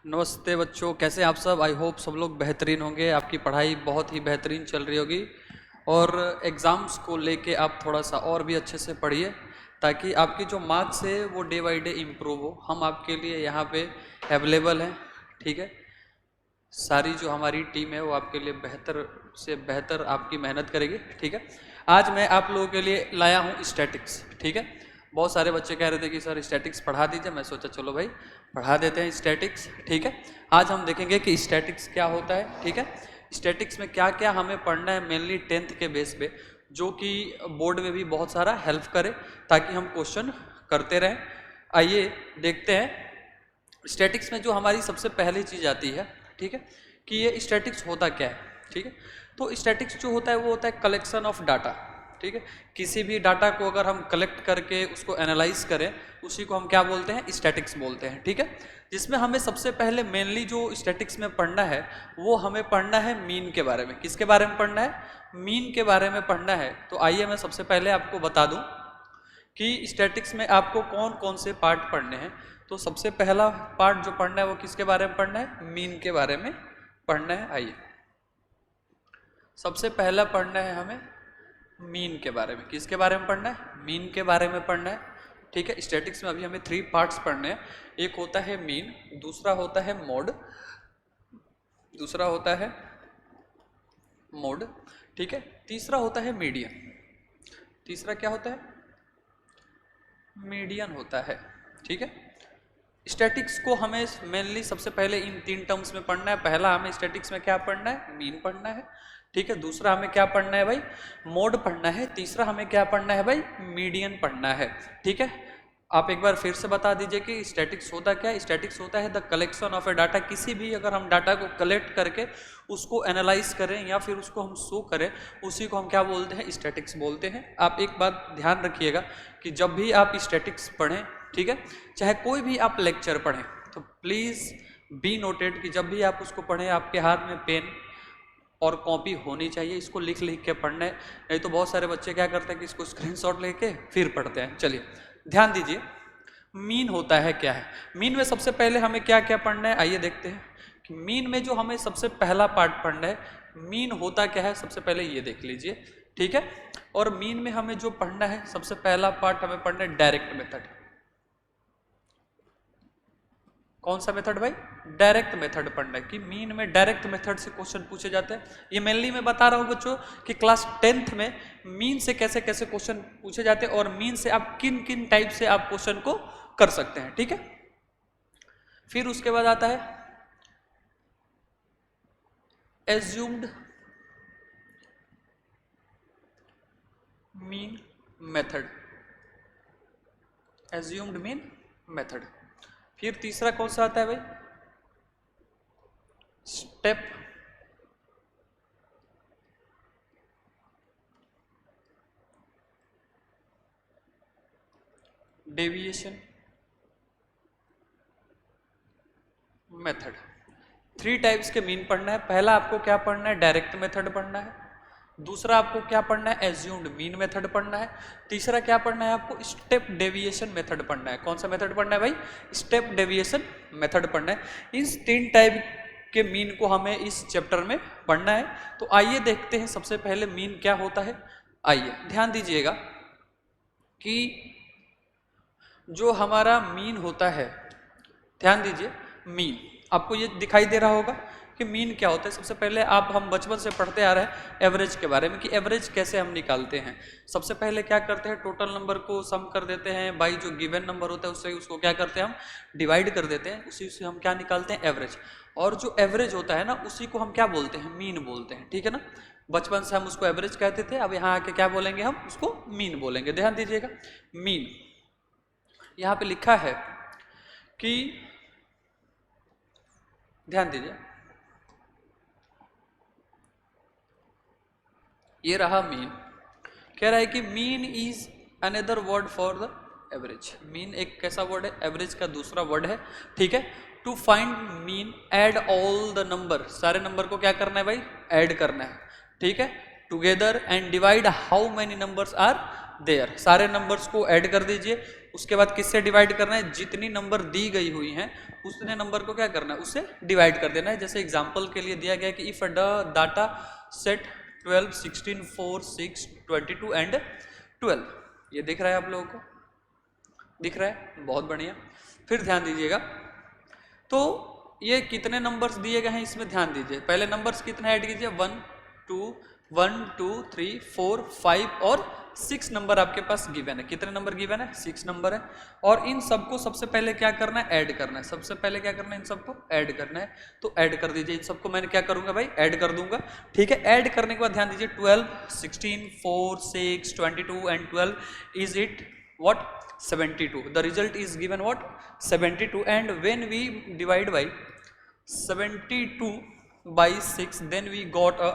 नमस्ते बच्चों, कैसे हैं आप सब। आई होप सब लोग बेहतरीन होंगे। आपकी पढ़ाई बहुत ही बेहतरीन चल रही होगी और एग्ज़ाम्स को लेके आप थोड़ा सा और भी अच्छे से पढ़िए ताकि आपकी जो मार्क्स है वो डे बाई डे इम्प्रूव हो। हम आपके लिए यहाँ पे अवेलेबल हैं, ठीक है। सारी जो हमारी टीम है वो आपके लिए बेहतर से बेहतर आपकी मेहनत करेगी, ठीक है। आज मैं आप लोगों के लिए लाया हूँ स्टैटिक्स, ठीक है। बहुत सारे बच्चे कह रहे थे कि सर स्टैटिक्स पढ़ा दीजिए, मैं सोचा चलो भाई पढ़ा देते हैं स्टैटिक्स, ठीक है। आज हम देखेंगे कि स्टैटिक्स क्या होता है, ठीक है। स्टैटिक्स में क्या क्या हमें पढ़ना है, मेनली 10th के बेस पे, जो कि बोर्ड में भी बहुत सारा हेल्प करे ताकि हम क्वेश्चन करते रहें। आइए देखते हैं स्टैटिक्स में जो हमारी सबसे पहली चीज़ आती है, ठीक है, कि ये स्टैटिक्स होता क्या है, ठीक है। तो स्टैटिक्स जो होता है वो होता है कलेक्शन ऑफ डाटा, ठीक है। किसी भी डाटा को अगर हम कलेक्ट करके उसको एनालाइज करें, उसी को हम क्या बोलते हैं, स्टैटिक्स बोलते हैं, ठीक है। जिसमें हमें सबसे पहले मेनली जो स्टैटिक्स में पढ़ना है वो हमें पढ़ना है मीन के बारे में। किसके बारे में पढ़ना है? मीन के बारे में पढ़ना है। तो आइए मैं सबसे पहले आपको बता दूं कि स्टैटिक्स में आपको कौन कौन से पार्ट पढ़ने हैं। तो सबसे पहला पार्ट जो पढ़ना है वो किसके बारे में पढ़ना है? मीन के बारे में पढ़ना है। आइए सबसे पहला पढ़ना है हमें मीन के बारे में। किसके बारे में पढ़ना है? मीन के बारे में पढ़ना है, ठीक है। स्टैटिक्स में अभी हमें 3 पार्ट्स पढ़ने हैं। एक होता है मीन, दूसरा होता है मोड, दूसरा होता है मोड, ठीक है। तीसरा होता है मीडियन। तीसरा क्या होता है? मीडियन होता है, ठीक है। स्टैटिक्स को हमें मेनली सबसे पहले इन 3 टर्म्स में पढ़ना है। पहला हमें स्टैटिक्स में क्या पढ़ना है? मीन पढ़ना है, ठीक है। दूसरा हमें क्या पढ़ना है भाई? मोड पढ़ना है। तीसरा हमें क्या पढ़ना है भाई? मीडियन पढ़ना है, ठीक है। आप एक बार फिर से बता दीजिए कि स्टैटिक्स होता क्या है। स्टैटिक्स होता है the collection of A data. किसी भी अगर हम डाटा को कलेक्ट करके उसको एनालाइज करें या फिर उसको हम शो करें, उसी को हम क्या बोलते हैं? स्टैटिक्स बोलते हैं। आप एक बात ध्यान रखिएगा कि जब भी आप स्टैटिक्स पढ़ें, ठीक है, चाहे कोई भी आप लेक्चर पढ़ें, तो प्लीज़ बी नोटेड कि जब भी आप उसको पढ़ें आपके हाथ में पेन और कॉपी होनी चाहिए। इसको लिख लिख के पढ़ना है। नहीं तो बहुत सारे बच्चे क्या करते हैं कि इसको स्क्रीनशॉट लेके फिर पढ़ते हैं। चलिए ध्यान दीजिए, मीन होता है क्या है। मीन में सबसे पहले हमें क्या क्या पढ़ना है, आइए देखते हैं कि मीन में जो हमें सबसे पहला पार्ट पढ़ना है, मीन होता क्या है, सबसे पहले ये देख लीजिए, ठीक है। और मीन में हमें जो पढ़ना है, सबसे पहला पार्ट हमें पढ़ना है डायरेक्ट मेथड। कौन सा मेथड भाई? डायरेक्ट मेथड पढ़ना है। कि मीन में डायरेक्ट मेथड से क्वेश्चन पूछे जाते हैं। ये मेनली मैं बता रहा हूँ बच्चों कि क्लास 10th में मीन से कैसे कैसे क्वेश्चन पूछे जाते हैं और मीन से आप किन किन टाइप से आप क्वेश्चन को कर सकते हैं, ठीक है। फिर उसके बाद आता है assumed mean method. Assumed mean method. फिर तीसरा कौन सा आता है भाई? Step deviation method. 3 टाइप्स के मीन पढ़ना है। पहला आपको क्या पढ़ना है? डायरेक्ट मेथड पढ़ना है। दूसरा आपको क्या पढ़ना है? एज्यूम्ड मीन मेथड पढ़ना है। तीसरा क्या पढ़ना है आपको? स्टेप डेविएशन मेथड पढ़ना है। कौन सा मेथड पढ़ना है भाई? स्टेप डेविएशन मेथड पढ़ना है। इस 3 टाइप के मीन को हमें इस चैप्टर में पढ़ना है। तो आइए देखते हैं सबसे पहले मीन क्या होता है। आइए ध्यान दीजिएगा कि जो हमारा मीन होता है, ध्यान दीजिए, मीन आपको ये दिखाई दे रहा होगा कि मीन क्या होता है। सबसे पहले हम बचपन से पढ़ते आ रहे हैं एवरेज के बारे में कि एवरेज कैसे हम निकालते हैं। सबसे पहले क्या करते हैं? टोटल नंबर को सम कर देते हैं बाई जो गिवन नंबर होता है उससे उसको क्या करते हैं? हम डिवाइड कर देते हैं। उसी से हम क्या निकालते हैं? एवरेज। और जो एवरेज होता है ना, उसी को हम क्या बोलते हैं? मीन बोलते हैं, ठीक है ना। बचपन से हम उसको एवरेज कहते थे, अब यहाँ आके क्या बोलेंगे? हम उसको मीन बोलेंगे। ध्यान दीजिएगा, मीन यहाँ पे लिखा है कि, ध्यान दीजिए, ये रहा मीन। कह रहा है कि mean is another word for the average. Mean एक कैसा वर्ड है? एवरेज का दूसरा वर्ड है, ठीक है। To find mean add all the number. सारे नंबर को क्या करना है भाई? ऐड करना है, ठीक है। Together and divide how many numbers are there. सारे नंबर्स को ऐड कर दीजिए, उसके बाद किससे डिवाइड करना है, जितनी नंबर दी गई हुई हैं उतने नंबर को क्या करना है, उससे डिवाइड कर देना है। जैसे एग्जांपल के लिए दिया गया है कि if the data set 12, 16, 4, 6, 22 and 12, ये दिख रहा है आप लोगों को, दिख रहा है, बहुत बढ़िया। फिर ध्यान दीजिएगा, तो ये कितने नंबर्स दिए गए हैं इसमें ध्यान दीजिए। पहले नंबर्स कितने ऐड कीजिए, 1 2 3 4 5 और 6 नंबर आपके पास गिवन है। कितने नंबर गिवन है, 6 नंबर है। और इन सबको सबसे पहले क्या करना है, ऐड करना है। सबसे पहले क्या करना है, इन सबको ऐड करना है। तो ऐड कर दीजिए, इन सबको मैंने क्या करूंगा भाई, ऐड कर दूंगा। ठीक है, ऐड करने के बाद ध्यान दीजिए 12, 16, 4, 6, 22 and 12 is it what, 72. The result is given what, 72. And when we divide by 72 by 6, then we got a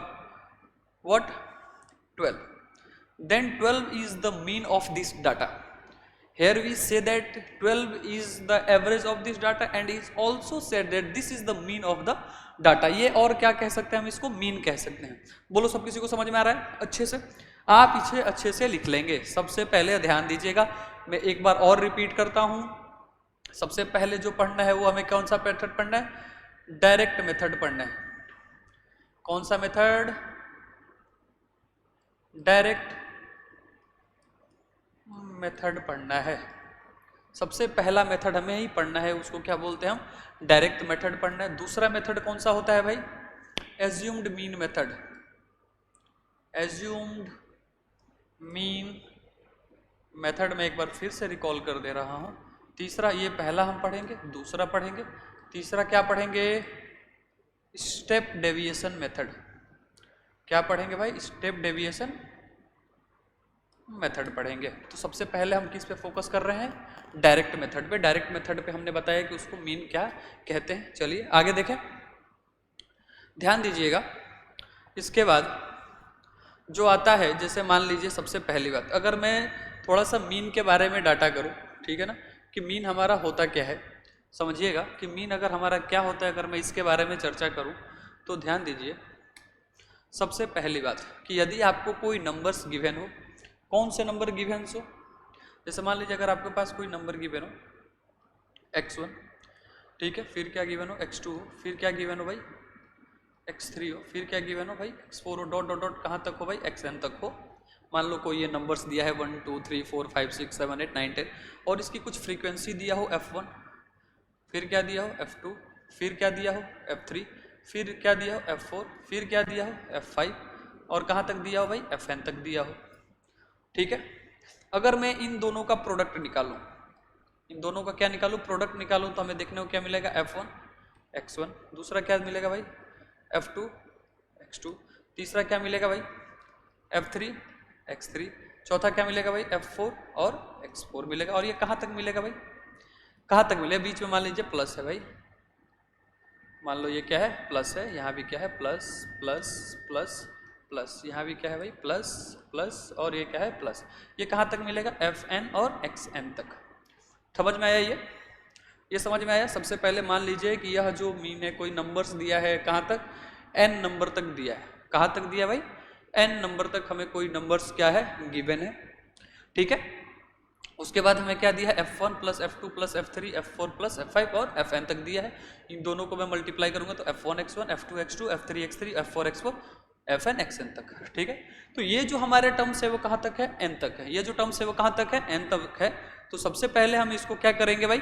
what, 12. Then 12 is the mean of this data. Here we say that 12 is the average of this data and is also said that this is the mean of the data. ये और क्या कह सकते हैं हम, इसको mean कह सकते हैं। बोलो सब किसी को समझ में आ रहा है अच्छे से, आप इसे अच्छे से लिख लेंगे। सबसे पहले ध्यान दीजिएगा, मैं एक बार और रिपीट करता हूं, सबसे पहले जो पढ़ना है वो हमें कौन सा मेथड पढ़ना है, डायरेक्ट मेथड पढ़ना है। कौन सा मेथड, डायरेक्ट मेथड पढ़ना है। सबसे पहला मेथड हमें ही पढ़ना है, उसको क्या बोलते हैं हम, डायरेक्ट मेथड पढ़ना है। दूसरा मेथड कौन सा होता है भाई, assumed mean method, assumed mean method में एक बार फिर से रिकॉल कर दे रहा हूं। तीसरा, ये पहला हम पढ़ेंगे, दूसरा पढ़ेंगे, तीसरा क्या पढ़ेंगे, स्टेप डेविएशन मेथड। क्या पढ़ेंगे भाई, स्टेप डेविएशन मेथड पढ़ेंगे। तो सबसे पहले हम किस पे फोकस कर रहे हैं, डायरेक्ट मेथड पे। डायरेक्ट मेथड पे हमने बताया कि उसको मीन क्या कहते हैं। चलिए आगे देखें, ध्यान दीजिएगा। इसके बाद जो आता है, जैसे मान लीजिए सबसे पहली बात, अगर मैं थोड़ा सा मीन के बारे में डाटा करूं, ठीक है ना, कि मीन हमारा होता क्या है, समझिएगा कि मीन अगर हमारा क्या होता है, अगर मैं इसके बारे में चर्चा करूं तो ध्यान दीजिए। सबसे पहली बात कि यदि आपको कोई नंबर्स गिवन हो, कौन से नंबर गिवन हो, जैसे मान लीजिए अगर आपके पास कोई नंबर गिवन हो x1, ठीक है, फिर क्या गिवन हो x2 हो, फिर क्या गिवन हो भाई x3 हो, फिर क्या गिवन हो भाई x4 हो, डॉट डॉट डॉट कहाँ तक हो भाई xn तक हो। मान लो कोई ये नंबर्स दिया है 1 2 3 4 5 6 7 8 9 10 और इसकी कुछ फ्रीक्वेंसी दिया हो f1, फिर क्या दिया हो f2, फिर क्या दिया हो f3, फिर क्या दिया हो f4, फिर क्या दिया हो f5 और कहाँ तक दिया हो भाई fn तक दिया हो। ठीक है, अगर मैं इन दोनों का प्रोडक्ट निकालूं, इन दोनों का क्या निकालूं, प्रोडक्ट निकालूं, तो हमें देखने को क्या मिलेगा, f1 x1, दूसरा क्या मिलेगा भाई f2 x2, तीसरा क्या मिलेगा भाई f3 x3, चौथा क्या मिलेगा भाई f4 और x4 मिलेगा। और ये कहाँ तक मिलेगा भाई, कहाँ तक मिलेगा, बीच में मान लीजिए प्लस है भाई, मान लो ये क्या है प्लस है, यहाँ भी क्या है प्लस प्लस प्लस प्लस, यहाँ भी क्या है भाई प्लस प्लस और ये क्या है प्लस। ये कहाँ तक मिलेगा fn और xn तक। समझ में आया ये समझ में आया। सबसे पहले मान लीजिए कि यह जो मीन है, कोई नंबर्स दिया है, कहाँ तक n नंबर तक दिया है, कहाँ तक दिया भाई n नंबर तक हमें कोई नंबर्स क्या है गिवन है। ठीक है, उसके बाद हमें क्या दिया है f1 plus f2 plus f3 f4 plus f5 और fn तक दिया है। इन दोनों को मैं मल्टीप्लाई करूंगा तो f1 x1 f2 x2 f3 x3 f4 x4 fn xn तक। ठीक है, तो ये जो हमारे टर्म्स है वो कहाँ तक है, n तक है। ये जो टर्म्स है वो कहाँ तक है, n तक है। तो सबसे पहले हम इसको क्या करेंगे भाई,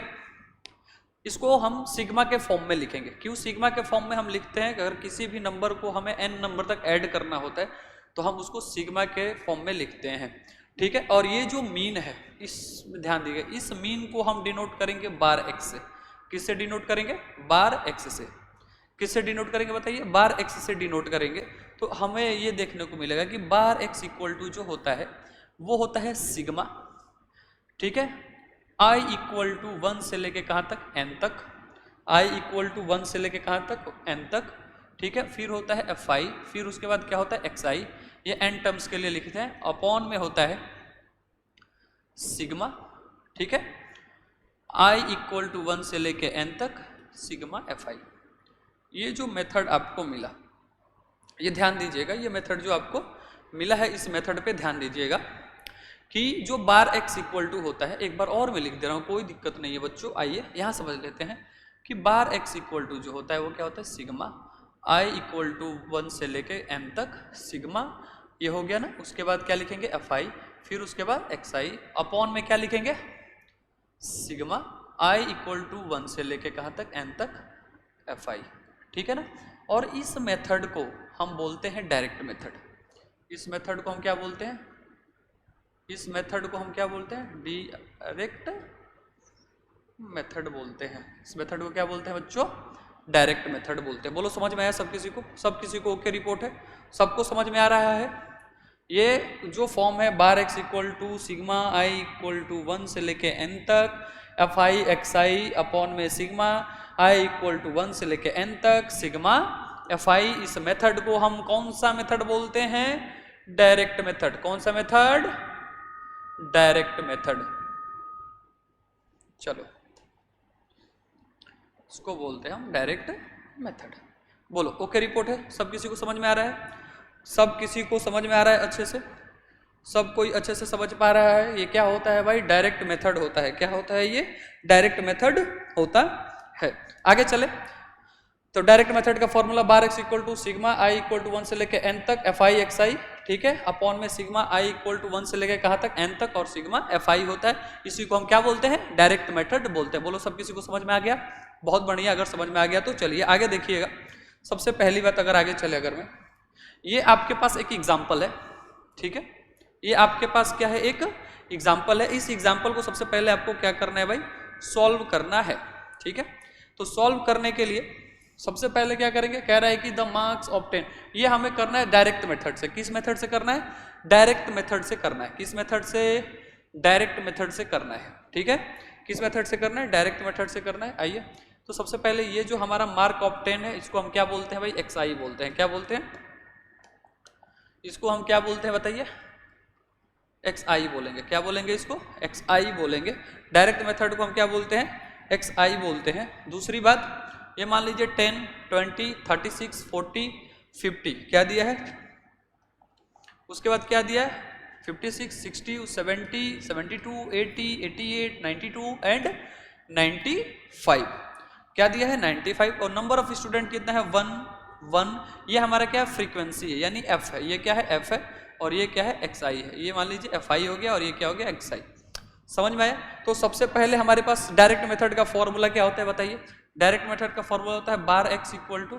इसको हम सिग्मा के फॉर्म में लिखेंगे। क्यों सिग्मा के फॉर्म में हम लिखते हैं, अगर किसी भी नंबर को हमें n नंबर तक ऐड करना होता है तो हम उसको सिग्मा के फॉर्म में लिखते हैं। ठीक है, और ये जो मीन है, इस ध्यान दीजिए, इस मीन को हम डिनोट करेंगे बार x से। किससे डिनोट करेंगे, बार x से। किससे डिनोट करेंगे बताइए, बार x से डिनोट करेंगे। तो हमें ये देखने को मिलेगा कि बार x इक्वल टू जो होता है वो होता है सिग्मा। ठीक है, i इक्वल टू 1 से लेके कहाँ तक, n तक। i इक्वल टू 1 से लेके कहाँ तक, n तक। ठीक है, फिर होता है fi, फिर उसके बाद क्या होता है xi, ये n टर्म्स के लिए लिखते हैं। अपॉन में होता है सिग्मा। ठीक है, i इक्वल टू 1 से लेके n तक सिग्मा fi। ये जो मेथड आपको मिला, ये ध्यान दीजिएगा, ये मेथड जो आपको मिला है, इस मेथड पे ध्यान दीजिएगा। कि जो बार x इक्वल टू होता है, एक बार और मैं लिख दे रहा हूँ, कोई दिक्कत नहीं है बच्चों, आइए यहाँ समझ लेते हैं कि बार x इक्वल टू जो होता है वो क्या होता है, सिग्मा i इक्वल टू 1 से लेके m तक सिग्मा, ये हो गया ना। उसके बाद क्या लिखेंगे fi, फिर उसके बाद xi अपॉन में क्या लिखेंगे, सिग्मा i इक्वल टू 1 से लेके कहाँ तक, n तक fi, ठीक है ना। और इस मेथड को हम बोलते हैं डायरेक्ट मेथड। इस मेथड को हम क्या बोलते हैं, इस मेथड को हम क्या बोलते हैं, डायरेक्ट मेथड बोलते हैं। इस मेथड को क्या बोलते हैं बच्चों, डायरेक्ट मेथड बोलते हैं। बोलो समझ में आया सब किसी को, सब किसी को ओके रिपोर्ट है, सबको समझ में आ रहा है। ये जो फॉर्म है bar x equal to sigma i equal to 1 से लेके n तक fi xi अपॉन में सिग्मा i इक्वल टू 1 से लेके n तक सिग्मा fi, इस मेथड को हम कौन सा मेथड बोलते हैं, डायरेक्ट मेथड। कौन सा मेथड, डायरेक्ट मेथड। चलो इसको बोलते हैं हम डायरेक्ट मेथड। बोलो ओके रिपोर्ट है, सब किसी को समझ में आ रहा है, सब किसी को समझ में आ रहा है अच्छे से, सब कोई अच्छे से समझ पा रहा है। ये क्या होता है भाई, डायरेक्ट मेथड होता है। क्या होता है ये, डायरेक्ट मेथड होता है। आगे चले तो डायरेक्ट मेथड का formula bar x equal to sigma i equal to 1 से लेके n तक fi xi, ठीक है, अपॉन में सिग्मा i इक्वल टू 1 से लेके कहाँ तक, n तक, और सिग्मा fi होता है। इसी को हम क्या बोलते हैं, डायरेक्ट मेथड बोलते हैं। बोलो सब किसी को समझ में आ गया, बहुत बढ़िया। अगर समझ में आ गया तो चलिए आगे देखिएगा। सबसे पहली बात, अगर आगे चले, अगर मैं, ये आपके पास एक एग्जाम्पल है, ठीक है, ये आपके पास क्या है, एक एग्जाम्पल है। इस एग्जाम्पल को सबसे पहले आपको क्या करना है भाई, सॉल्व करना है, ठीक है। तो सॉल्व करने के लिए सबसे पहले क्या करेंगे, कह रहा है कि द मार्क्स ऑब्टेन, ये हमें करना है डायरेक्ट मेथड से। किस मेथड से करना है, डायरेक्ट मेथड से करना है। किस मेथड से, डायरेक्ट मेथड से करना है, ठीक है। किस मेथड से करना है, डायरेक्ट मेथड से करना है। आइए तो सबसे पहले ये जो हमारा मार्क ऑब्टेन है, इसको हम क्या बोलते हैं भाई, xi बोलते हैं। क्या बोलते हैं, इसको हम क्या बोलते हैं बताइए, xi बोलेंगे। क्या बोलेंगे इसको, xi बोलेंगे। डायरेक्ट मेथड को हम क्या बोलते हैं, xi बोलते हैं। दूसरी बात, ये मान लीजिए 10, 20, 36, 40, 50 क्या दिया है, उसके बाद क्या दिया है 56, 60, 70, 72, 80, 88, 92 एंड 95 क्या दिया है 95। और नंबर ऑफ स्टूडेंट कितना है 1, ये हमारा क्या है फ्रीक्वेंसी है, यानी f है। ये क्या है f है, और ये क्या है xi है। ये मान लीजिए fi हो गया और ये क्या हो गया xi। समझ में आया। तो सबसे पहले हमारे पास डायरेक्ट मेथड का फॉर्मूला क्या होता है बताइए। डायरेक्ट मेथड का फॉर्मूला होता है बार x इक्वल टू,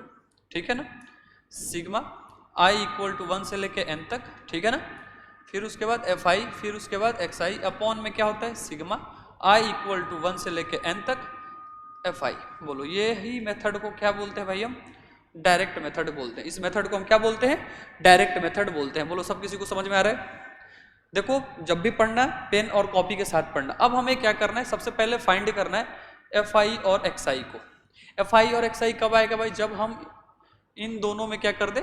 ठीक है ना, सिग्मा i इक्वल टू 1 से लेके n तक, ठीक है ना, फिर उसके बाद fi, फिर उसके बाद xi अपॉन में क्या होता है सिग्मा i इक्वल टू 1 से लेके n तक fi। बोलो ये ही मेथड को क्या बोलते हैं भाई, हम डायरेक्ट मेथड बोलते हैं। इस मेथड को हम क्या बोलते हैं, डायरेक्ट मेथड बोलते हैं। बोलो सब किसी को समझ में आ रहा है। देखो जब भी पढ़ना पेन और कॉपी के साथ पढ़ना। अब हमें क्या करना है, सबसे पहले फाइंड करना है fi और xi को। fi और xi कब आएगा भाई, जब हम इन दोनों में क्या कर दे,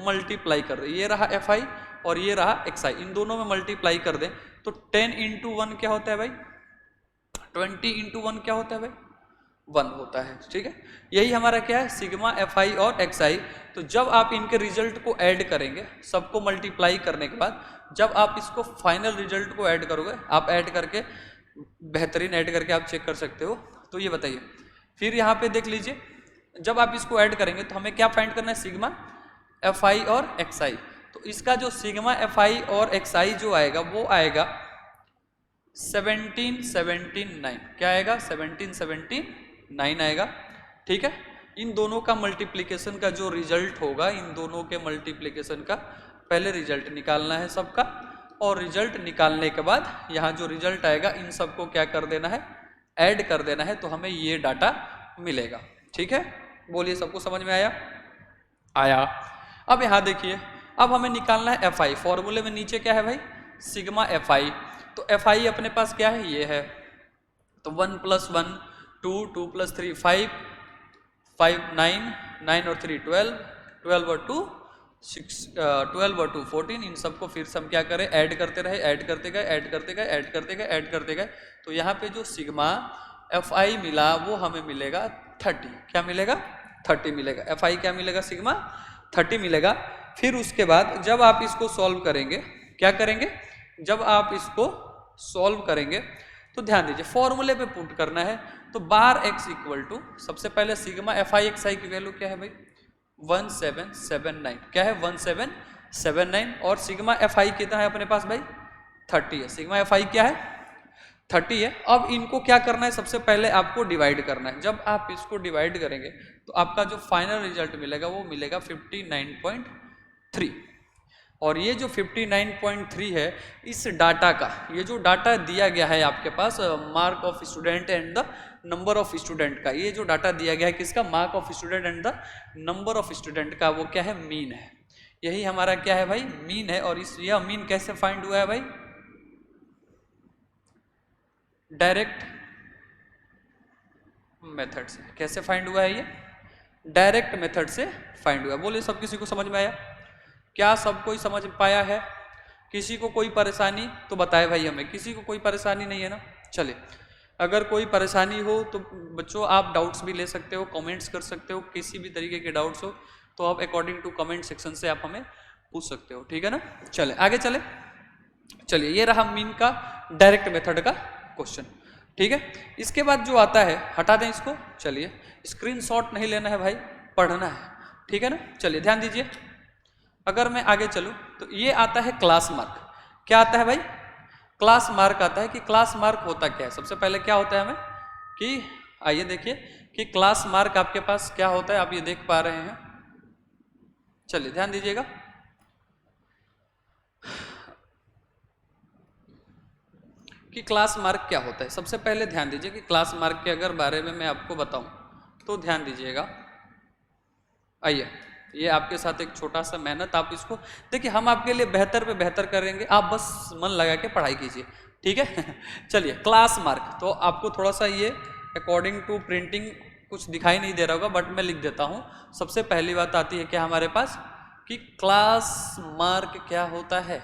मल्टीप्लाई कर दे। ये रहा fi और ये रहा xi, इन दोनों में मल्टीप्लाई कर दे तो 10 इंटू 1 क्या होता है भाई, 20 इंटू 1 क्या होता है भाई 1 होता है, ठीक है। यही हमारा क्या है सिग्मा fi और xi। तो जब आप इनके रिजल्ट को ऐड करेंगे, सबको मल्टीप्लाई करने के बाद जब आप इसको फाइनल रिजल्ट को ऐड करोगे, आप ऐड करके बेहतरीन ऐड करके आप चेक कर सकते हो। तो ये बताइए, फिर यहाँ पे देख लीजिए, जब आप इसको ऐड करेंगे तो हमें क्या फाइंड करना है, सिग्मा fi और xi। तो इसका जो सिग्मा fi और xi जो आएगा वो आएगा 1779। क्या आएगा 1779 आएगा, ठीक है। इन दोनों का मल्टीप्लिकेशन का जो रिजल्ट होगा, इन दोनों के मल्टीप्लिकेशन का पहले रिजल्ट निकालना है सबका, और रिजल्ट निकालने के बाद यहाँ जो रिजल्ट आएगा इन सबको क्या कर देना है, ऐड कर देना है, तो हमें ये डाटा मिलेगा, ठीक है। बोलिए सबको समझ में आया, आया। अब यहाँ देखिए, अब हमें निकालना है fi। फॉर्मूले में नीचे क्या है भाई, सिग्मा fi। तो fi अपने पास क्या है, ये है। तो 1 + 1 2, 2 + 3 5, 5 9, 9 और 3 12, 12 और 2 6, 12 और 2 14। इन सबको फिर से हम क्या करें, ऐड करते रहे, ऐड करते गए, ऐड करते गए, ऐड करते गए, ऐड करते गए। तो यहाँ पे जो सिग्मा fi मिला वो हमें मिलेगा 30। क्या मिलेगा 30 मिलेगा। fi क्या मिलेगा, सिग्मा 30 मिलेगा। फिर उसके बाद जब आप इसको सॉल्व करेंगे, क्या करेंगे, जब आप इसको सॉल्व करेंगे तो ध्यान दीजिए फॉर्मूले पे पुट करना है। तो बार एक्स इक्वल टू सबसे पहले सिग्मा एफ आई एक्स आई की वैल्यू क्या है भाई 1779, क्या है 1779, और सिग्मा एफ आई कितना है अपने पास भाई 30 है। सिग्मा एफ आई क्या है 30 है। अब इनको क्या करना है सबसे पहले आपको डिवाइड करना है। जब आप इसको डिवाइड करेंगे तो आपका जो फाइनल रिजल्ट मिलेगा वो मिलेगा 59.3। और ये जो 59.3 है इस डाटा का, ये जो डाटा दिया गया है आपके पास mark of student and the number of student का, ये जो डाटा दिया गया है किसका mark of student and the number of student का, वो क्या है मीन है। यही हमारा क्या है भाई मीन है। और इस यह मीन कैसे फाइंड हुआ है भाई डायरेक्ट मेथड से। कैसे फाइंड हुआ है ये डायरेक्ट मेथड से फाइंड हुआ। बोले सब किसी को समझ में आया? क्या सब कोई समझ पाया है? किसी को कोई परेशानी तो बताए भाई हमें। किसी को कोई परेशानी नहीं है ना? चलिए, अगर कोई परेशानी हो तो बच्चों आप डाउट्स भी ले सकते हो, कमेंट्स कर सकते हो। किसी भी तरीके के डाउट्स हो तो आप अकॉर्डिंग टू कमेंट सेक्शन से आप हमें पूछ सकते हो, ठीक है ना? चले आगे चले। चलिए, ये रहा मीन का डायरेक्ट मेथड का क्वेश्चन, ठीक है। इसके बाद जो आता है, हटा दें इसको। चलिए, स्क्रीनशॉट नहीं लेना है भाई, पढ़ना है, ठीक है ना? चलिए ध्यान दीजिए। अगर मैं आगे चलूं तो ये आता है क्लास मार्क। क्या आता है भाई? क्लास मार्क आता है। कि क्लास मार्क होता क्या है? सबसे पहले क्या होता है हमें कि आइए देखिए कि क्लास मार्क आपके पास क्या होता है। आप ये देख पा रहे हैं, चलिए ध्यान दीजिएगा। कि क्लास मार्क क्या होता है। सबसे पहले ध्यान दीजिए कि क्लास मार्क के अगर बारे में मैं आपको बताऊं तो ध्यान दीजिएगा। आइए, ये आपके साथ एक छोटा सा मेहनत, आप इसको देखिए, हम आपके लिए बेहतर पे बेहतर करेंगे, आप बस मन लगा के पढ़ाई कीजिए, ठीक है। चलिए, क्लास मार्क तो आपको थोड़ा सा ये अकॉर्डिंग टू प्रिंटिंग कुछ दिखाई नहीं दे रहा होगा, बट मैं लिख देता हूँ। सबसे पहली बात आती है क्या हमारे पास कि क्लास मार्क क्या होता है।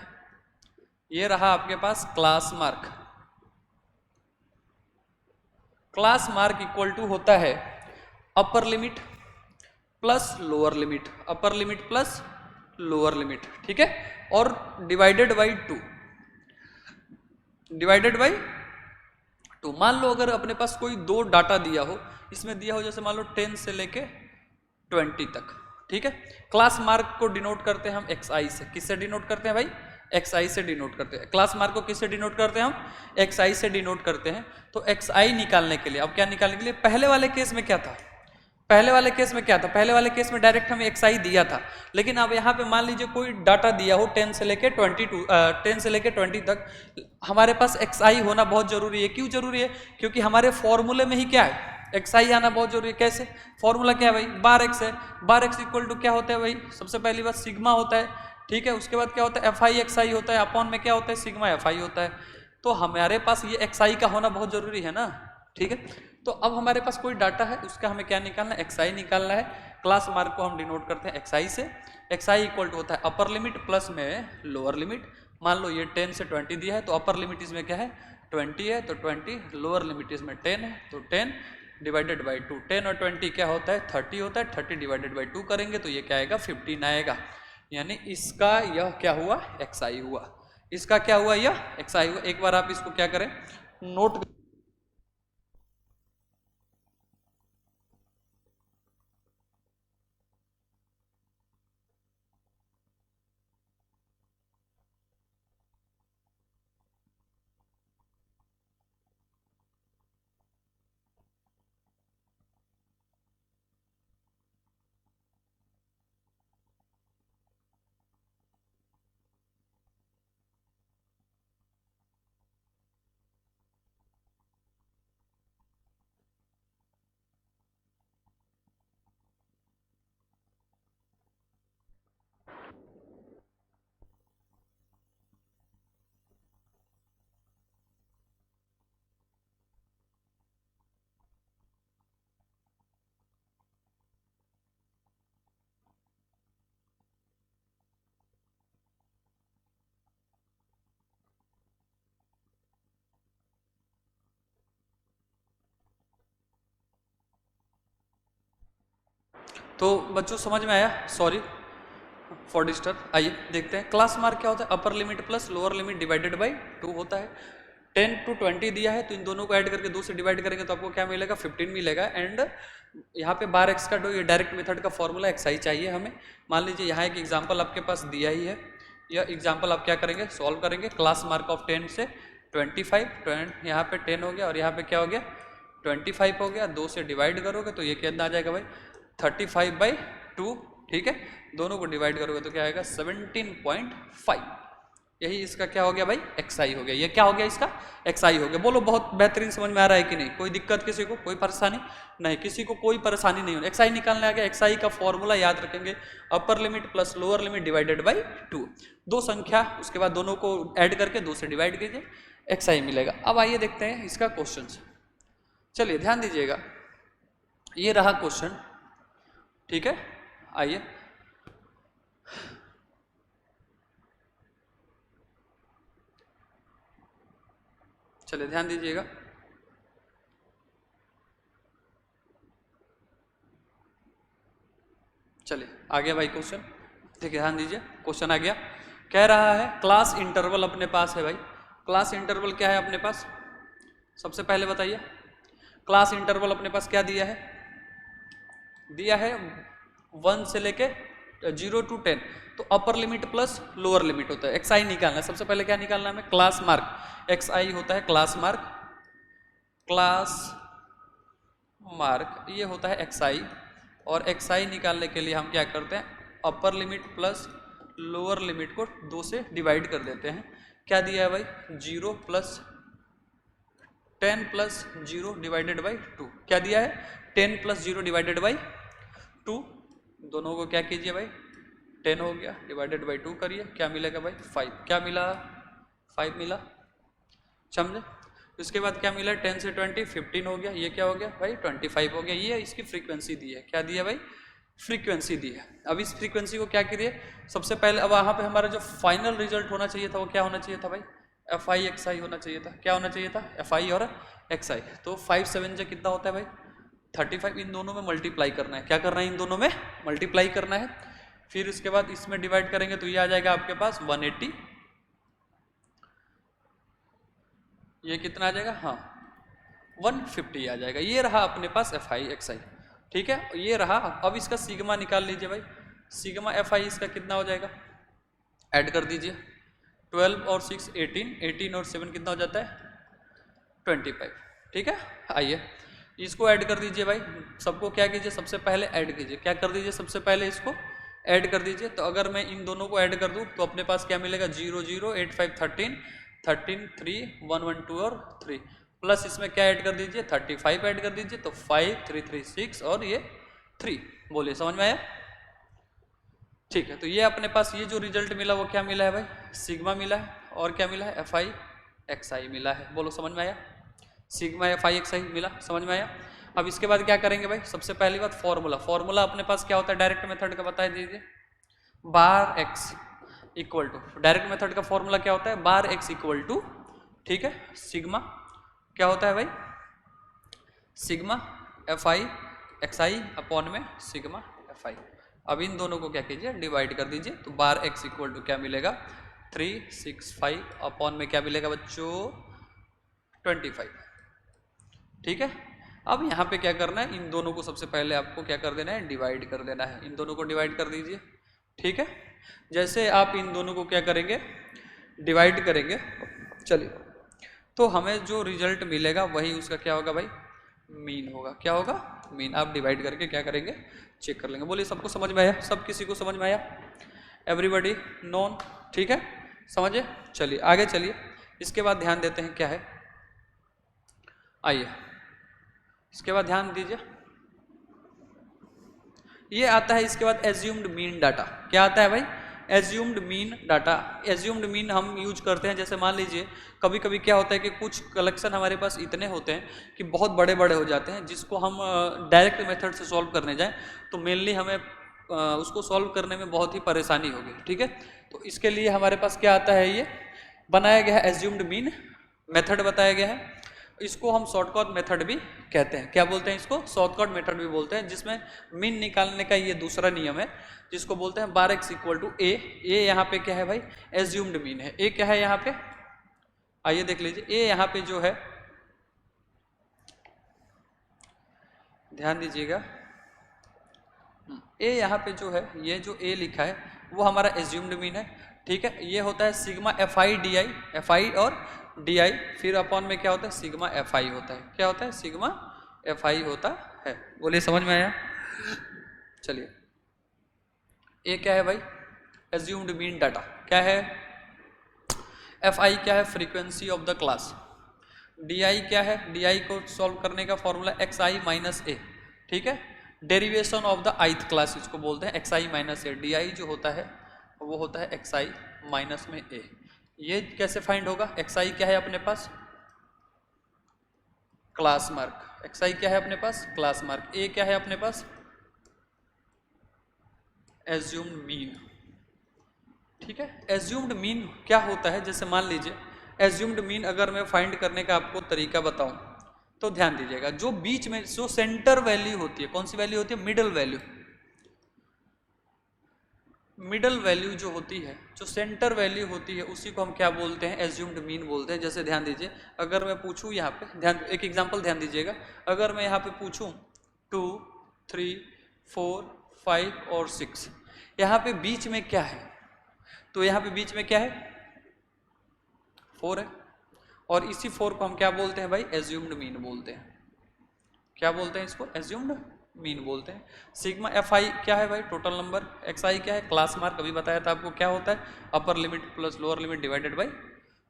ये रहा आपके पास class mark. Class mark equal to होता है upper limit plus lower limit, upper limit plus lower limit, ठीक है। और डिवाइडेड बाई 2, डिवाइडेड बाई 2। मान लो अगर अपने पास कोई दो डाटा दिया हो, इसमें दिया हो जैसे मान लो 10 से लेके 20 तक, ठीक है। क्लास मार्क को डिनोट करते हैं हम एक्स आई से। किससे डिनोट करते हैं भाई? एक्स आई से डिनोट करते हैं। क्लास मार्क को किससे डिनोट करते हैं हम? एक्स आई से डिनोट करते हैं। तो एक्स आई निकालने के लिए, अब क्या निकालने के लिए, पहले वाले केस में क्या था, पहले वाले केस में क्या था, पहले वाले केस में डायरेक्ट हमें एक्स आई दिया था। लेकिन अब यहाँ पे मान लीजिए कोई डाटा दिया हो 10 से लेके 10 से लेके 20 तक, हमारे पास एक्स आई होना बहुत जरूरी है। क्यों जरूरी है? क्योंकि हमारे फॉर्मूले में ही क्या है एक्स आई आना बहुत जरूरी है। कैसे? फॉर्मूला क्या है भाई? बार एक्स है। बार एक्स इक्वल टू क्या होता है भाई? सबसे पहली बात सिग्मा होता है, ठीक है। उसके बाद क्या होता है एफ आई एक्स आई होता है, अपॉन में क्या होता है सिग्मा एफ आई होता है। तो हमारे पास ये एक्स आई का होना बहुत जरूरी है ना, ठीक है। तो अब हमारे पास कोई डाटा है, उसका हमें क्या निकालना है? एक्स आई निकालना है। क्लास मार्क को हम डिनोट करते हैं एक्स आई से। एक्स आई इक्वल टू होता है अपर लिमिट प्लस में लोअर लिमिट। मान लो ये 10 से 20 दिया है तो अपर लिमिट इसमें क्या है 20 है, तो 20, लोअर लिमिट इसमें 10 है तो 10 डिवाइडेड बाई 2। 10 और 20 क्या होता है 30 होता है। 30 डिवाइडेड बाई 2 करेंगे तो ये क्या आएगा 15 आएगा। यानी इसका यह क्या हुआ एक्स आई हुआ। इसका क्या हुआ यह एक्स आई हुआ। एक बार आप इसको क्या करें नोट। तो बच्चों समझ में आया? Sorry, for disturb. आइए देखते हैं क्लास मार्क क्या होता है, upper limit plus lower limit divided by 2 होता है। 10 to 20 दिया है तो इन दोनों को ऐड करके 2 से डिवाइड करेंगे तो आपको क्या मिलेगा, 15 मिलेगा। एंड यहाँ पे बार एक्स का जो ये डायरेक्ट मेथड का फॉर्मूला एक्स आई चाहिए हमें। मान लीजिए यहाँ एक एग्जाम्पल आपके पास दिया ही है, यह एग्जाम्पल आप क्या करेंगे, सॉल्व करेंगे। क्लास मार्क ऑफ 10 से 25, यहाँ पे 10 हो गया और यहाँ पे क्या हो गया 25 हो गया, 2 से डिवाइड करोगे तो ये कितना आ जाएगा भाई 35/2, ठीक है। दोनों को डिवाइड करोगे तो क्या आएगा 17.5। यही इसका क्या हो गया भाई एक्स आई हो गया। ये क्या हो गया इसका एक्स आई हो गया। बोलो बहुत बेहतरीन समझ में आ रहा है कि नहीं, कोई दिक्कत किसी को, कोई परेशानी नहीं, किसी को कोई परेशानी नहीं हो। एक्स आई निकालने आ गया, एक्स आई का फॉर्मूला याद रखेंगे, अपर limit plus lower limit divided by 2। दो संख्या उसके बाद दोनों को ऐड करके 2 से डिवाइड कीजिए, एक्स आई मिलेगा। अब आइए देखते हैं इसका क्वेश्चन। चलिए ध्यान दीजिएगा, ये रहा क्वेश्चन, ठीक है। आइए चलिए ध्यान दीजिएगा, चलिए आ गया भाई क्वेश्चन, ठीक है ध्यान दीजिए। क्वेश्चन आ गया, कह रहा है क्लास इंटरवल अपने पास है भाई। क्लास इंटरवल क्या है अपने पास, सबसे पहले बताइए क्लास इंटरवल अपने पास क्या दिया है, दिया है 1 से लेके 0 to 10। तो अपर लिमिट प्लस लोअर लिमिट होता है, एक्स आई निकालना है। सबसे पहले क्या निकालना है हमें, क्लास मार्क। एक्स आई होता है क्लास मार्क, क्लास मार्क ये होता है एक्स आई। और एक्स आई निकालने के लिए हम क्या करते हैं, अपर लिमिट प्लस लोअर लिमिट को 2 से डिवाइड कर देते हैं। क्या दिया है भाई 0 प्लस 10 प्लस 0 डिवाइडेड बाई 2। क्या दिया है 10 प्लस 0 डिवाइडेड बाई 2। दोनों को क्या कीजिए भाई 10 हो गया डिवाइडेड बाई 2 करिए, क्या मिलेगा भाई 5। क्या मिला 5 मिला, समझे। उसके बाद क्या मिला 10 से 20 15 हो गया, ये क्या हो गया भाई 25 हो गया। ये इसकी फ्रीक्वेंसी दी है, क्या दिया भाई फ्रीक्वेंसी दी है। अब इस फ्रीक्वेंसी को क्या करिए सबसे पहले, अब वहाँ पे हमारा जो फाइनल रिजल्ट होना चाहिए था वो क्या होना चाहिए था भाई एफ आई एक्स आई होना चाहिए था। क्या होना चाहिए था एफ आई और एक्स आई। तो 5 7 से कितना होता है भाई 35। इन दोनों में मल्टीप्लाई करना है, क्या करना है इन दोनों में मल्टीप्लाई करना है। फिर उसके बाद इसमें डिवाइड करेंगे तो ये आ जाएगा आपके पास 180। ये कितना आ जाएगा, हाँ 150 आ जाएगा। ये रहा अपने पास एफ आई एक्स आई, ठीक है ये रहा। अब इसका सिग्मा निकाल लीजिए भाई, सिग्मा एफ आई इसका कितना हो जाएगा, ऐड कर दीजिए 12 और 6 18, 18 और 7 कितना हो जाता है 25, ठीक है। आइए इसको ऐड कर दीजिए भाई, सबको क्या कीजिए सबसे पहले ऐड कीजिए, क्या कर दीजिए सबसे पहले इसको ऐड कर दीजिए। तो अगर मैं इन दोनों को ऐड कर दूं तो अपने पास क्या मिलेगा 0 0 8 5 13 13 3 1 1 2 और 3 प्लस इसमें क्या ऐड कर दीजिए 35 ऐड कर दीजिए। तो 5 3 3 6 और ये 3, बोलिए समझ में आया, ठीक है। तो ये अपने पास ये जो रिजल्ट मिला वो क्या मिला है भाई सिग्मा मिला है, और क्या मिला है एफ आई एक्स आई मिला है। बोलो समझ में आया, सिग्मा एफ आई एक्स आई मिला, समझ में आया। अब इसके बाद क्या करेंगे भाई, सबसे पहली बात फॉर्मूला। फॉर्मूला अपने पास क्या होता है डायरेक्ट मेथड का, बता दीजिए bar x equal to, direct method का फॉर्मूला क्या होता है बार एक्स इक्वल टू, ठीक है सिग्मा क्या होता है भाई sigma F I x I upon में सिग्मा एफ आई। अब इन दोनों को क्या कीजिए डिवाइड कर दीजिए। तो बार एक्स इक्वल टू क्या मिलेगा 365 अपॉन में क्या मिलेगा बच्चों 25, ठीक है। अब यहाँ पे क्या करना है, इन दोनों को सबसे पहले आपको क्या कर देना है डिवाइड कर देना है। इन दोनों को डिवाइड कर दीजिए, ठीक है। जैसे आप इन दोनों को क्या करेंगे डिवाइड करेंगे, चलिए तो हमें जो रिजल्ट मिलेगा वही उसका क्या होगा भाई मीन होगा। क्या होगा मीन। आप डिवाइड करके क्या करेंगे चेक कर लेंगे। बोलिए सबको समझ में आया, सब किसी को समझ में आया, एवरीबॉडी नोन, ठीक है समझे। चलिए आगे चलिए, इसके बाद ध्यान देते हैं क्या है, आइए इसके बाद ध्यान दीजिए। ये आता है इसके बाद एज्यूम्ड मीन डाटा। क्या आता है भाई assumed mean data. Assumed mean हम यूज करते हैं, जैसे मान लीजिए कभी कभी क्या होता है कि कुछ कलेक्शन हमारे पास इतने होते हैं कि बहुत बड़े बड़े हो जाते हैं, जिसको हम डायरेक्ट मेथड से सॉल्व करने जाएं तो मेनली हमें उसको सॉल्व करने में बहुत ही परेशानी होगी, ठीक है। तो इसके लिए हमारे पास क्या आता है, ये बनाया गया है एज्यूम्ड मीन मेथड बताया गया है। इसको हम शॉर्टकट मेथड भी कहते हैं। क्या बोलते हैं इसको? शॉर्टकट मेथड भी बोलते हैं, जिसमें मीन निकालने का ये दूसरा नियम है, जिसको बोलते हैं बार एक्स इक्वल टू ए। ए यहाँ पे क्या है भाई? एज्यूम्ड मीन है। ए क्या है यहाँ पे? आइए देख लीजिए, ए यहाँ पे जो है, ध्यान दीजिएगा, ए यहाँ पे जो है, ये जो ए लिखा है वो हमारा एज्यूम्ड मीन है, ठीक है। ये होता है sigma F I D I, F I और डी आई, फिर अपॉन में क्या होता है? सिग्मा एफ आई होता है। क्या होता है? सिग्मा एफ आई होता है। बोलिए, समझ में आया? चलिए, ए क्या है भाई? Assumed mean data. क्या है? एफ आई क्या है? Frequency of the class. D I क्या है? डी आई को सॉल्व करने का फॉर्मूला एक्स आई माइनस ए, ठीक है। Derivation of the ith class इसको बोलते हैं, x I minus A. D I जो होता है वो होता है एक्स आई माइनस में ए। ये कैसे फाइंड होगा? एक्स आई क्या है अपने पास? Class mark. एक्स आई क्या है अपने पास? Class mark. ए क्या है अपने पास? एज्यूम्ड मीन, ठीक है। एज्यूम्ड मीन क्या होता है? जैसे मान लीजिए, एज्यूम्ड मीन अगर मैं फाइंड करने का आपको तरीका बताऊं तो ध्यान दीजिएगा, जो बीच में जो सेंटर वैल्यू होती है, कौन सी वैल्यू होती है? Middle value. मिडल वैल्यू जो होती है, जो सेंटर वैल्यू होती है, उसी को हम क्या बोलते हैं? एज्यूम्ड मीन बोलते हैं। जैसे ध्यान दीजिए, अगर मैं पूछूं यहाँ पे, ध्यान, एक एग्जांपल ध्यान दीजिएगा, अगर मैं यहाँ पे पूछूं 2, 3, 4, 5 और 6, यहाँ पे बीच में क्या है? तो यहाँ पे बीच में क्या है? 4 है, और इसी 4 को हम क्या बोलते हैं भाई? एज्यूम्ड मीन बोलते हैं। क्या बोलते हैं इसको? एज्यूम्ड मीन बोलते हैं। सिग्मा एफ आई क्या है भाई? Total number. एक्स आई क्या है? Class mark. अभी बताया था आपको क्या होता है? Upper limit plus lower limit divided by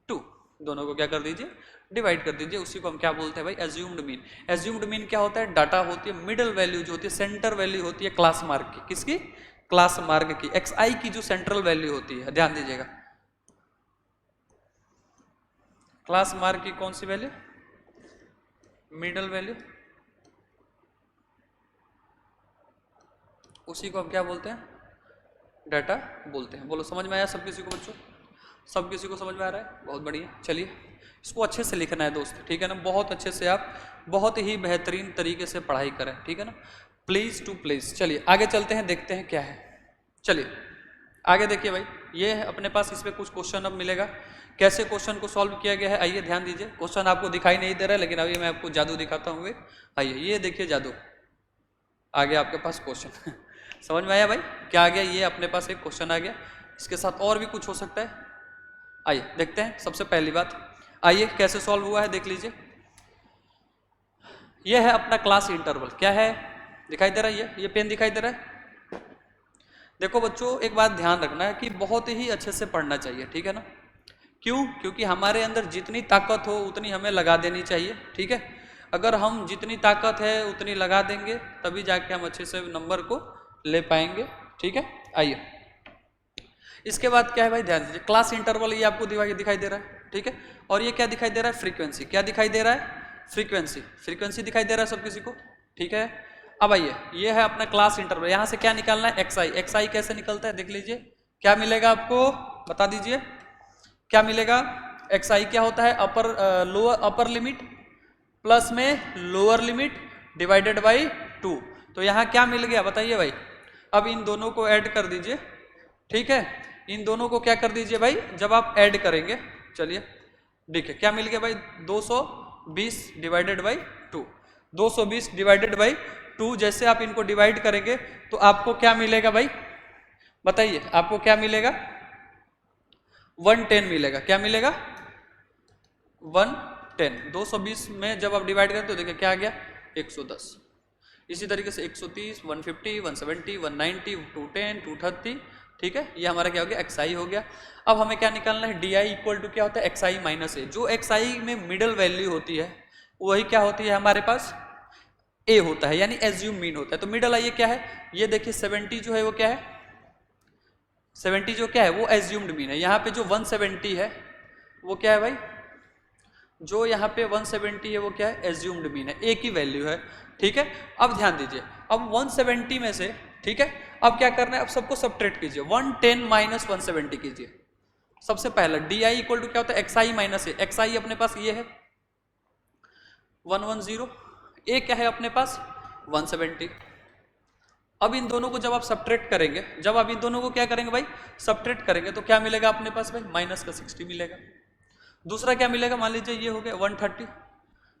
2, दोनों को क्या कर दीजिए? डिवाइड कर दीजिए। उसी को हम क्या बोलते हैं भाई? Assumed mean. एज्यूम्ड मीन क्या होता है? डाटा होती है, मिडल वैल्यू जो होती है, सेंटर वैल्यू होती है क्लास मार्क की। किसकी? क्लास मार्क की। एक्स आई की जो सेंट्रल वैल्यू होती है, ध्यान दीजिएगा, क्लास मार्क की कौन सी वैल्यू? Middle value. उसी को हम क्या बोलते हैं? डाटा बोलते हैं। बोलो, समझ में आया सब किसी को बच्चों? सब किसी को समझ में आ रहा है? बहुत बढ़िया। चलिए, इसको अच्छे से लिखना है दोस्त, ठीक है ना। बहुत अच्छे से आप बहुत ही बेहतरीन तरीके से पढ़ाई करें, ठीक है ना। Please to please. चलिए आगे चलते हैं, देखते हैं क्या है। चलिए आगे देखिए भाई, ये है अपने पास, इस पर कुछ क्वेश्चन अब मिलेगा। कैसे क्वेश्चन को सॉल्व किया गया है, आइए ध्यान दीजिए। क्वेश्चन आपको दिखाई नहीं दे रहा है, लेकिन अभी मैं आपको जादू दिखाता हूँ। आइए, ये देखिए जादू, आ गया आपके पास क्वेश्चन। समझ में आया भाई? क्या आ गया? ये अपने पास एक क्वेश्चन आ गया, इसके साथ और भी कुछ हो सकता है। आइए देखते हैं। सबसे पहली बात, आइए कैसे सॉल्व हुआ है देख लीजिए। ये है अपना क्लास इंटरवल। क्या है? दिखाई दे रहा है? ये पेन दिखाई दे रहा है? देखो बच्चों, एक बात ध्यान रखना है कि बहुत ही अच्छे से पढ़ना चाहिए, ठीक है ना। क्यों? क्योंकि हमारे अंदर जितनी ताकत हो उतनी हमें लगा देनी चाहिए, ठीक है। अगर हम जितनी ताकत है उतनी लगा देंगे, तभी जाके हम अच्छे से नंबर को ले पाएंगे, ठीक है। आइए, इसके बाद क्या है भाई? ध्यान दीजिए, क्लास इंटरवल ये आपको दिखाई दे रहा है, ठीक है। और ये क्या दिखाई दे रहा है? फ्रीक्वेंसी। क्या दिखाई दे रहा है? फ्रीक्वेंसी। फ्रीक्वेंसी दिखाई दे रहा है सब किसी को, ठीक है। अब आइए, ये है अपना क्लास इंटरवल। यहाँ से क्या निकालना है? एक्स आई। एक्स आई कैसे निकलता है देख लीजिए। क्या मिलेगा आपको? बता दीजिए क्या मिलेगा। एक्स आई क्या होता है? अपर लिमिट प्लस में लोअर लिमिट डिवाइडेड बाई 2। तो यहाँ क्या मिल गया बताइए भाई? अब इन दोनों को ऐड कर दीजिए, ठीक है। इन दोनों को क्या कर दीजिए भाई? जब आप ऐड करेंगे, चलिए देखिए क्या मिल गया भाई? 220 डिवाइडेड बाई 2। 220 डिवाइडेड बाई 2, जैसे आप इनको डिवाइड करेंगे तो आपको क्या मिलेगा भाई? बताइए, आपको क्या मिलेगा? 110 मिलेगा। क्या मिलेगा? 110। 220 में जब आप डिवाइड करें तो देखिए क्या आ गया? 110। इसी तरीके से 130, 150, 170, 190, 210, 230, ठीक है। ये हमारा क्या हो गया? एक्स आई हो गया। अब हमें क्या निकालना है? डी आई इक्वल टू क्या होता है? एक्स आई माइनस ए। जो एक्स आई में मिडल वैल्यू होती है वही क्या होती है हमारे पास? ए होता है, यानी एज्यूम मीन होता है। तो मिडल आई क्या है? ये देखिए 70 जो है वो क्या है? 70 जो क्या है वो एज्यूम्ड मीन है। यहाँ पे जो 170 है वो क्या है भाई? जो यहाँ पे 170 है वो क्या है? एज्यूम्ड मीन है, ए की वैल्यू है, ठीक है। अब ध्यान दीजिए, अब 170 में से, ठीक है, अब क्या करना है? अब सबको सब्ट्रैक्ट कीजिए। 110 माइनस 170 कीजिए। सबसे पहला डी आई इक्वल टू क्या होता है? एक्स आई माइनस ए। एक्स आई अपने पास ये है, 110, ए क्या है अपने पास 170। अब इन दोनों को जब आप सब्ट्रैक्ट करेंगे, जब आप इन दोनों को क्या करेंगे भाई सब्ट्रैक्ट करेंगे, तो क्या मिलेगा अपने पास भाई माइनस का 60 मिलेगा। दूसरा क्या मिलेगा, मान लीजिए ये हो गया 130,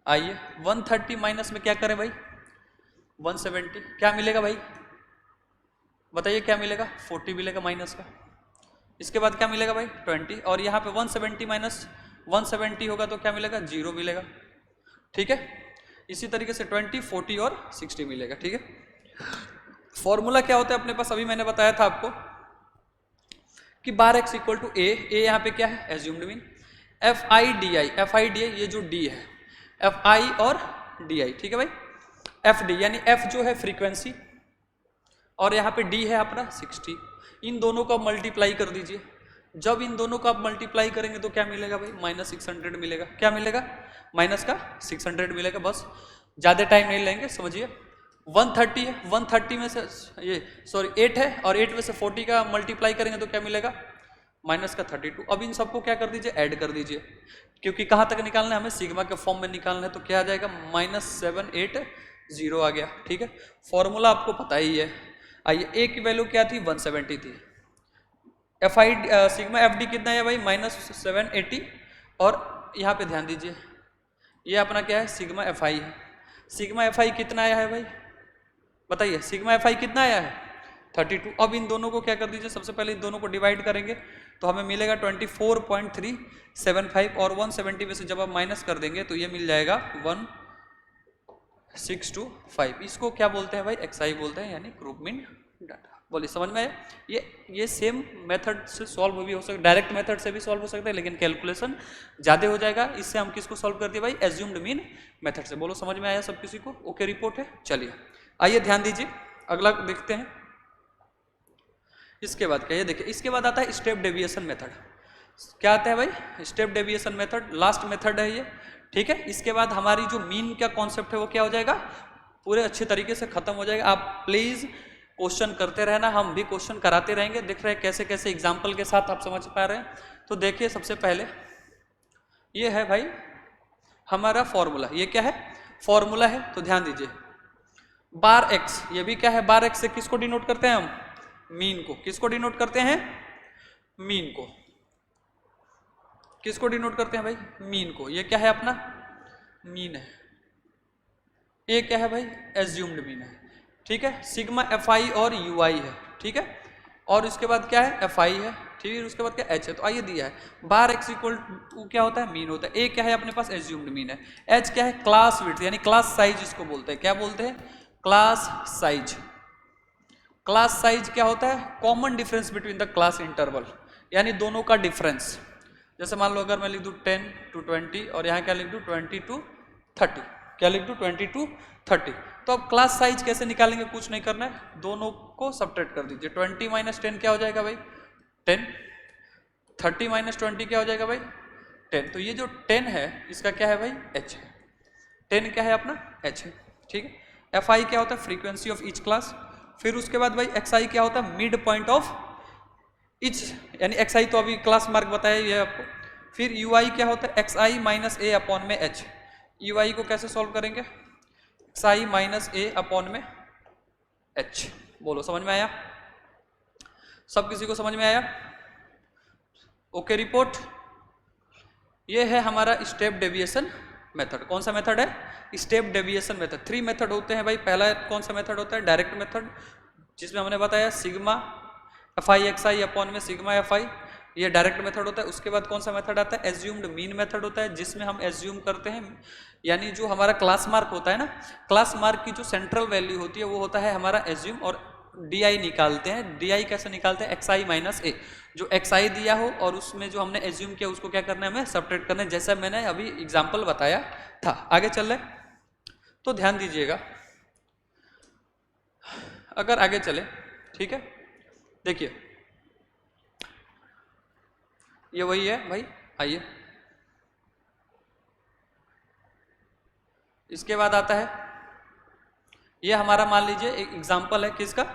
आइए 130 माइनस में क्या करें भाई 170, क्या मिलेगा भाई बताइए क्या मिलेगा 40 मिलेगा माइनस का। इसके बाद क्या मिलेगा भाई 20, और यहाँ पे 170 माइनस 170 होगा तो क्या मिलेगा 0 मिलेगा। ठीक है, इसी तरीके से 20, 40 और 60 मिलेगा। ठीक है, फॉर्मूला क्या होता है अपने पास, अभी मैंने बताया था आपको कि बार एक्स इक्वल टू ए, यहाँ पे क्या है assumed mean, F I D I, F I D I ये जो डी है एफ आई और डी आई। ठीक है भाई, एफ डी यानी एफ जो है फ्रीक्वेंसी और यहाँ पे डी है अपना 60, इन दोनों को आप मल्टीप्लाई कर दीजिए। जब इन दोनों को आप मल्टीप्लाई करेंगे तो क्या मिलेगा भाई माइनस 600 मिलेगा। क्या मिलेगा माइनस का 600 मिलेगा। बस ज़्यादा टाइम नहीं लेंगे, समझिए 130 है, 130 में से ये सॉरी 8 है और 8 में से 40 का मल्टीप्लाई करेंगे तो क्या मिलेगा माइनस का 32। अब इन सबको क्या कर दीजिए ऐड कर दीजिए, क्योंकि कहाँ तक निकालना है हमें सिग्मा के फॉर्म में निकालना है, तो क्या आ जाएगा -780 आ गया। ठीक है, फॉर्मूला आपको पता ही है। आइए ए की वैल्यू क्या थी 170 थी, F I sigma F D कितना है भाई -780, और यहाँ पे ध्यान दीजिए ये अपना क्या है सिग्मा एफ आई है। सिग्मा एफ आई कितना आया है भाई बताइए, सिग्मा एफ आई कितना आया है 32। अब इन दोनों को क्या कर दीजिए, सबसे पहले इन दोनों को डिवाइड करेंगे तो हमें मिलेगा 24.375, और 170 में से जब आप माइनस कर देंगे तो ये मिल जाएगा 1625। इसको क्या बोलते हैं भाई एक्सआई बोलते हैं, यानी ग्रुप मीन डाटा। बोलिए समझ में आया। ये सेम मेथड से सॉल्व भी हो सकता है, डायरेक्ट मेथड से भी सॉल्व हो सकता है, लेकिन कैलकुलेशन ज़्यादा हो जाएगा। इससे हम किसको सॉल्व कर दिए भाई एज्यूम्ड मीन मेथड से। बोलो समझ में आया सब किसी को, ओके रिपोर्ट है। चलिए आइए ध्यान दीजिए, अगला देखते हैं। इसके बाद क्या, ये देखिए इसके बाद आता है स्टेप डेविएशन मेथड। क्या आता है भाई step deviation method, last method है ये। ठीक है, इसके बाद हमारी जो मीन का कॉन्सेप्ट है वो क्या हो जाएगा पूरे अच्छे तरीके से खत्म हो जाएगा। आप प्लीज क्वेश्चन करते रहना, हम भी क्वेश्चन कराते रहेंगे। देख रहे हैं कैसे कैसे एग्जाम्पल के साथ आप समझ पा रहे हैं। तो देखिए सबसे पहले ये है भाई हमारा फॉर्मूला, ये क्या है फॉर्मूला है, तो ध्यान दीजिए बार एक्स, ये भी क्या है बार एक्स से किसको डिनोट करते हैं हम मीन को। किसको डिनोट करते हैं मीन को, किसको डिनोट करते हैं भाई मीन को। ये क्या है अपना मीन है, ये क्या है भाई एज्यूम्ड मीन है। ठीक है, सिग्मा एफ आई और यू आई है। ठीक है, और इसके बाद क्या है एफ आई है, ठीक है, उसके बाद क्या एच है। तो आइए दिया है बार एक्स इक्वल टू क्या होता है मीन होता है, ए क्या है अपने पास एज्यूम्ड मीन है, एच क्या है क्लास विड्थ यानी क्लास साइज इसको बोलते हैं। क्या बोलते हैं क्लास साइज। क्लास साइज क्या होता है common difference between the class interval, यानी दोनों का डिफरेंस। जैसे मान लो अगर मैं लिख दूँ 10 to 20 और यहाँ क्या लिख दूँ 20 to 30, क्या लिख दूँ 20 to 30। तो अब क्लास साइज कैसे निकालेंगे, कुछ नहीं करना है, दोनों को सब्ट्रैक्ट कर दीजिए। 20 - 10 क्या हो जाएगा भाई 10, 30 - 20 क्या हो जाएगा भाई 10। तो ये जो 10 है इसका क्या है भाई h है, 10 क्या है अपना h है। ठीक है, एफ आई क्या होता है फ्रीक्वेंसी ऑफ ईच क्लास। फिर उसके बाद भाई एक्स आई क्या होता है मिड पॉइंट ऑफ इच, यानी एक्स आई तो अभी क्लास मार्क बताया ये आपको। फिर यू आई क्या होता है एक्स आई माइनस ए अपॉन में एच। यू आई को कैसे सॉल्व करेंगे एक्स आई माइनस ए अपॉन में एच। बोलो समझ में आया, सब किसी को समझ में आया, ओके रिपोर्ट। ये है हमारा स्टेप डेविएशन मेथड। कौन सा मेथड है स्टेप डेविएशन मेथड। 3 मेथड होते हैं भाई। पहला कौन सा मेथड होता है डायरेक्ट मेथड, जिसमें हमने बताया sigma F I x I upon में सिग्मा एफ आई, ये डायरेक्ट मेथड होता है। उसके बाद कौन सा मेथड आता है एज्यूम्ड मीन मेथड होता है, जिसमें हम एज्यूम करते हैं यानी जो हमारा क्लास मार्क होता है ना, क्लास मार्क की जो सेंट्रल वैल्यू होती है वो होता है हमारा एज्यूम, और डी आई निकालते हैं। डी आई कैसे निकालते हैं एक्स आई माइनस ए, जो एक्स आई दिया हो और उसमें जो हमने एज्यूम किया उसको क्या करना है हमें सब्ट्रैक्ट करना है, जैसा मैंने अभी एग्जाम्पल बताया था। आगे चल रहे तो ध्यान दीजिएगा, अगर आगे चले ठीक है, देखिए ये वही है भाई। आइए इसके बाद आता है ये हमारा मान लीजिए एक एग्जाम्पल है किसका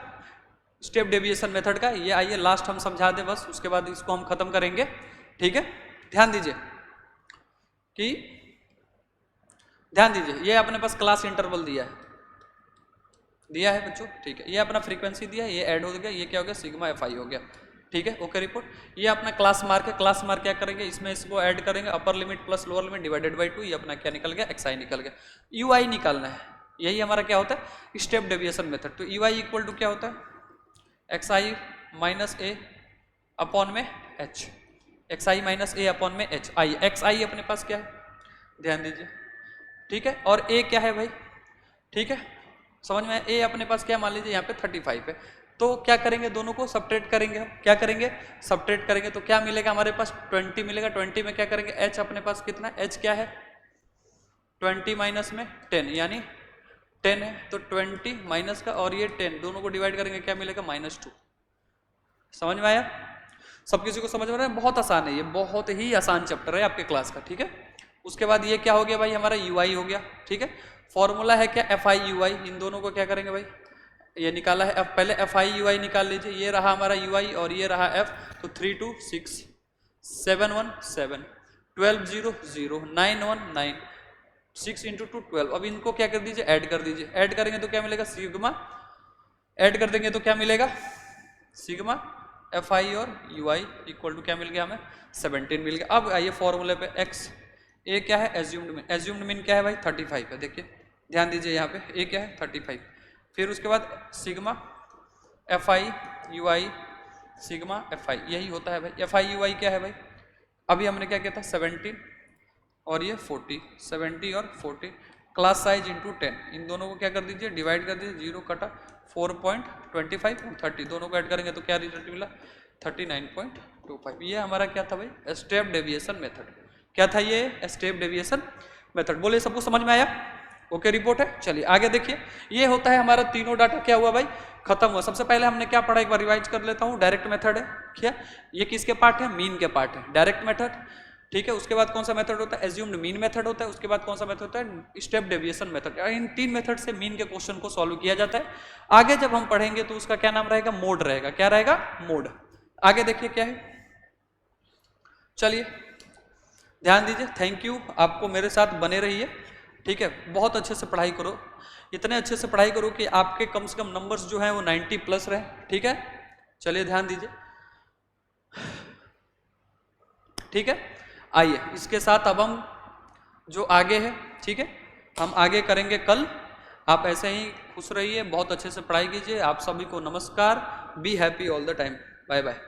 स्टेप डेविएशन मेथड का। ये आइए लास्ट हम समझा दें बस, उसके बाद इसको हम खत्म करेंगे। ठीक है, ध्यान दीजिए कि ध्यान दीजिए, ये अपने पास क्लास इंटरवल दिया है बच्चों, ठीक है। ये अपना फ्रीक्वेंसी दिया है, ये ऐड हो गया, ये क्या हो गया सिग्मा एफ आई हो गया, ठीक है। ओके रिपोर्ट, ये अपना क्लास मार्क है, क्लास मार्क क्या करेंगे, इसमें इसको ऐड करेंगे, अपर limit plus lower limit divided by 2, ये अपना क्या निकल गया एक्स आई निकल गया। यू आई निकालना है, यही हमारा क्या होता है स्टेप डेविएशन मेथड। तो यू आई इक्वल टू क्या होता है एक्स आई माइनस ए अपॉन में एच, एक्स आई माइनस ए अपॉन में एच आई। एक्स आई अपने पास क्या है, ध्यान दीजिए, ठीक है, और ए क्या है भाई, ठीक है, समझ में। ए अपने पास क्या मान लीजिए यहाँ पे 35 है, तो क्या करेंगे दोनों को सब्ट्रैक्ट करेंगे, हम क्या करेंगे सब्ट्रैक्ट करेंगे, तो क्या मिलेगा हमारे पास 20 मिलेगा। 20 में क्या करेंगे एच अपने पास कितना, एच क्या है 20 माइनस में 10 यानी 10 है, तो 20 माइनस का और ये 10 दोनों को डिवाइड करेंगे क्या मिलेगा -2। समझ में आया, सब किसी को समझ में रहा है, बहुत आसान है ये, बहुत ही आसान चैप्टर है आपके क्लास का, ठीक है। उसके बाद ये क्या हो गया भाई हमारा यू आई हो गया, ठीक है। फॉर्मूला है क्या एफ आई यू आई, इन दोनों को क्या करेंगे भाई, ये निकाला है पहले एफ आई यू आई निकाल लीजिए, ये रहा हमारा यू आई और ये रहा एफ, तो 3 2 6 7 1 7 12 0 0 9 1 9 6 इंटू 2 12। अब इनको क्या कर दीजिए ऐड कर दीजिए, ऐड करेंगे तो क्या मिलेगा सिग्मा, ऐड कर देंगे तो क्या मिलेगा सिग्मा एफ आई और यू आई इक्वल टू क्या मिल गया हमें 17 मिल गया। अब आइए फॉर्मूले पे एक्स ए क्या है एज्यूम्ड मीन, एज्यूम्ड मीन क्या है भाई 35 है, देखिए ध्यान दीजिए यहाँ पे ए क्या है 35, फिर उसके बाद sigma F I you I sigma F I, यही होता है भाई। एफ आई यू आई क्या है भाई, अभी हमने क्या किया था 17 और ये 40, 70 और 40, क्लास साइज इंटू 10, इन दोनों को क्या कर दीजिए डिवाइड कर दीजिए, 0 कटा 4.25 और 30 दोनों को ऐड करेंगे तो क्या रिजल्ट मिला 39.25। ये हमारा क्या था भाई स्टेप डेविएशन मेथड, क्या था ये स्टेप डेविएशन मेथड। बोले सबको समझ में आया, ओके रिपोर्ट है। चलिए आगे देखिए, ये होता है हमारा तीनों डाटा क्या हुआ भाई खत्म हुआ। सबसे पहले हमने क्या पढ़ा एक बार रिवाइज कर लेता हूँ, डायरेक्ट मेथड है क्या, ये किसके पार्ट है मीन के पार्ट है डायरेक्ट मेथड, ठीक है। उसके बाद कौन सा मेथड होता है एज्यूम्ड मीन मेथड होता है, उसके बाद कौन सा मेथड होता है स्टेप डेविएशन मेथड। इन 3 मेथड से मीन के क्वेश्चन को सॉल्व किया जाता है। आगे जब हम पढ़ेंगे तो उसका क्या नाम रहेगा मोड रहेगा, क्या रहेगा मोड। आगे देखिए क्या है, चलिए ध्यान दीजिए, थैंक यू, आपको मेरे साथ बने रहिए, ठीक है। बहुत अच्छे से पढ़ाई करो, इतने अच्छे से पढ़ाई करो कि आपके कम से कम नंबर्स जो हैं वो 90 प्लस रहे, ठीक है। चलिए ध्यान दीजिए, ठीक है। आइए इसके साथ अब हम जो आगे है, ठीक है, हम आगे करेंगे कल। आप ऐसे ही खुश रहिए, बहुत अच्छे से पढ़ाई कीजिए। आप सभी को नमस्कार, be happy all the time, bye bye.